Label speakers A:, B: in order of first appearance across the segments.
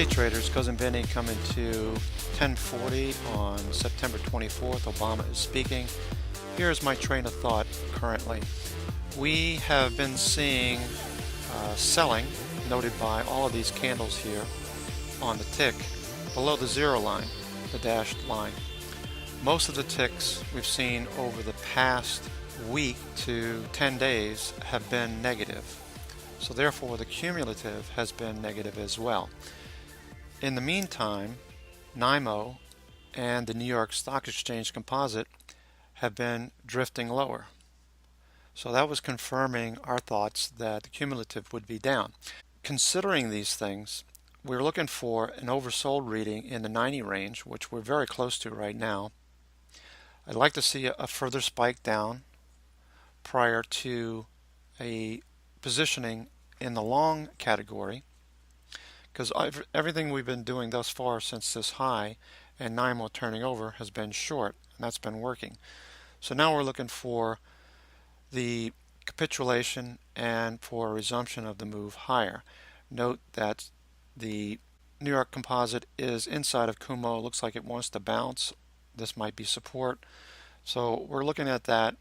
A: Hey traders, Cousin Benny coming to 10:40 on September 24th. Obama is speaking. Here's my train of thought currently. We have been seeing selling, noted by all of these candles here on the tick, below the zero line, the dashed line. Most of the ticks we've seen over the past week to 10 days have been negative. So therefore the cumulative has been negative as well. In the meantime, NYMO and the New York Stock Exchange Composite have been drifting lower. So that was confirming our thoughts that the cumulative would be down. Considering these things, we're looking for an oversold reading in the 90 range, which we're very close to right now. I'd like to see a further spike down prior to a positioning in the long category, because everything we've been doing thus far since this high and NYMO turning over has been short, and that's been working. So now we're looking for the capitulation and for a resumption of the move higher. Note that the New York Composite is inside of Kumo. Looks like it wants to bounce. This might be support. So we're looking at that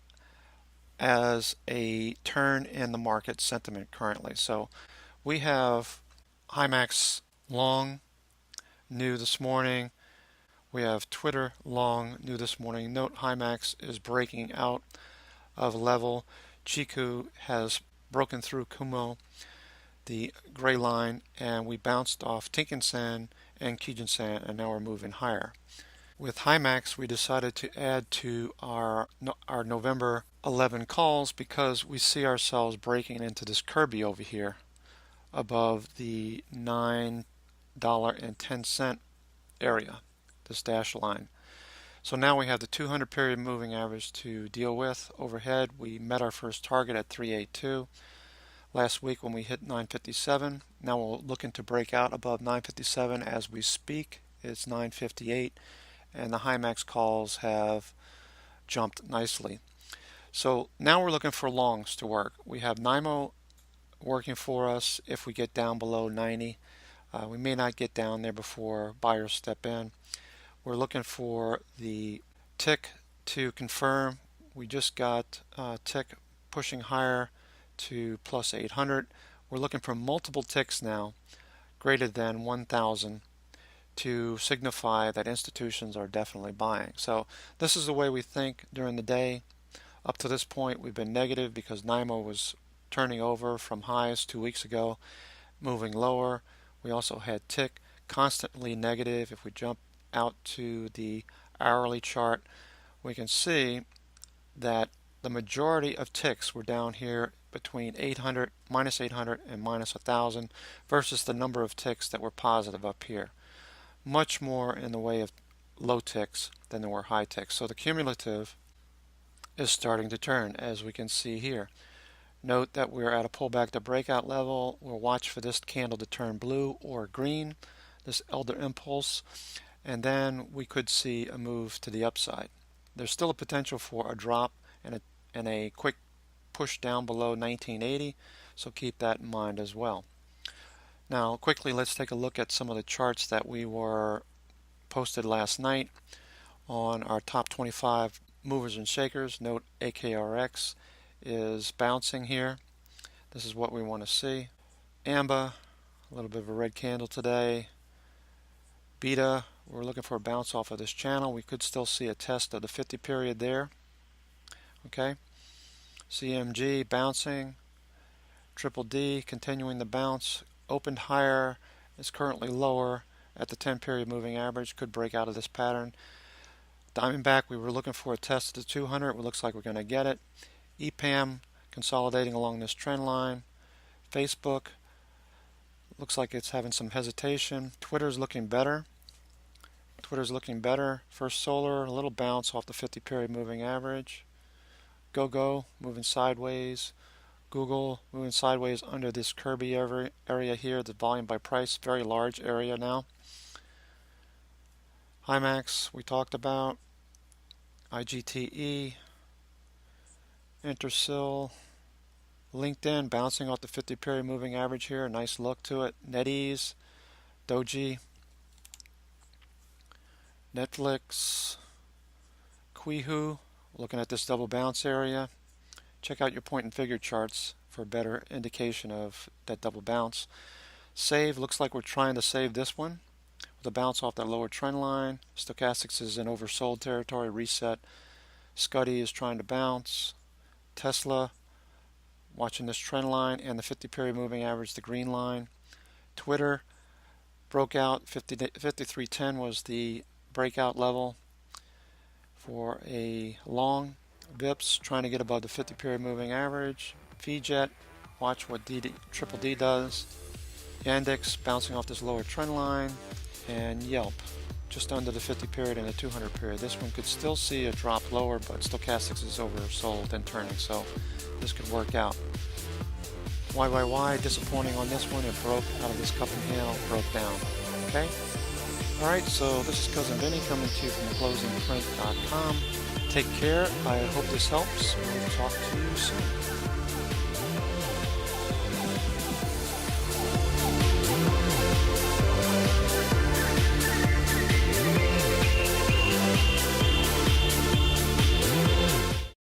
A: as a turn in the market sentiment currently. So we have IMAX long new this morning. We have Twitter long new this morning. Note IMAX is breaking out of level. Chiku has broken through Kumo, the gray line, and we bounced off Tinkin-san and Kijun-san, and now we're moving higher. With IMAX, we decided to add to our November 11 calls because we see ourselves breaking into this Kirby over here above the $9.10 area, this dash line. So now we have the 200 period moving average to deal with. Overhead, we met our first target at 382 last week when we hit 957. Now we're looking to break out above 957 as we speak. It's 958, and the IMAX calls have jumped nicely. So now we're looking for longs to work. We have NYMO working for us if we get down below 90. We may not get down there before buyers step in. We're looking for the tick to confirm. We just got tick pushing higher to plus 800. We're looking for multiple ticks now greater than 1,000 to signify that institutions are definitely buying. So this is the way we think during the day. Up to this point we've been negative because NYMO was turning over from highs 2 weeks ago, moving lower. We also had tick constantly negative. If we jump out to the hourly chart, we can see that the majority of ticks were down here between 800, minus 800 and minus 1,000 versus the number of ticks that were positive up here. Much more in the way of low ticks than there were high ticks. So the cumulative is starting to turn, as we can see here. Note that we're at a pullback to breakout level. We'll watch for this candle to turn blue or green, this elder impulse, and then we could see a move to the upside. There's still a potential for a drop and a quick push down below 1980, so keep that in mind as well. Now quickly let's take a look at some of the charts that we were posted last night on our top 25 movers and shakers. Note AKRX is bouncing here. This is what we want to see. AMBA, a little bit of a red candle today. Beta, we're looking for a bounce off of this channel. We could still see a test of the 50 period there. Okay. CMG bouncing. Triple D continuing the bounce. Opened higher, is currently lower at the 10 period moving average. Could break out of this pattern. Diamondback, we were looking for a test of the 200. It looks like we're going to get it. EPAM consolidating along this trend line. Facebook looks like it's having some hesitation. Twitter's looking better. First Solar, a little bounce off the 50 period moving average. GoGo moving sideways. Google moving sideways under this Kirby area here, the volume by price, very large area now. IMAX we talked about. IGTE, Intersil, LinkedIn bouncing off the 50 period moving average here, a nice look to it. NetEase Doji, Netflix, Qihu, looking at this double bounce area. Check out your point and figure charts for a better indication of that double bounce. Save, looks like we're trying to save this one with a bounce off that lower trend line. Stochastics is in oversold territory, reset. Scuddy is trying to bounce. Tesla, watching this trend line and the 50-period moving average, the green line. Twitter broke out, 5310 was the breakout level for a long. VIPs trying to get above the 50-period moving average. VJet, watch what Triple D does. Yandex bouncing off this lower trend line. And Yelp just under the 50-period and the 200-period. This one could still see a drop lower, but Stochastics is oversold and turning, so this could work out. YYY, disappointing on this one. It broke out of this cup and handle, broke down. Okay? Alright, so this is Cousin Vinny coming to you from closingprint.com. Take care. I hope this helps. We'll talk to you soon.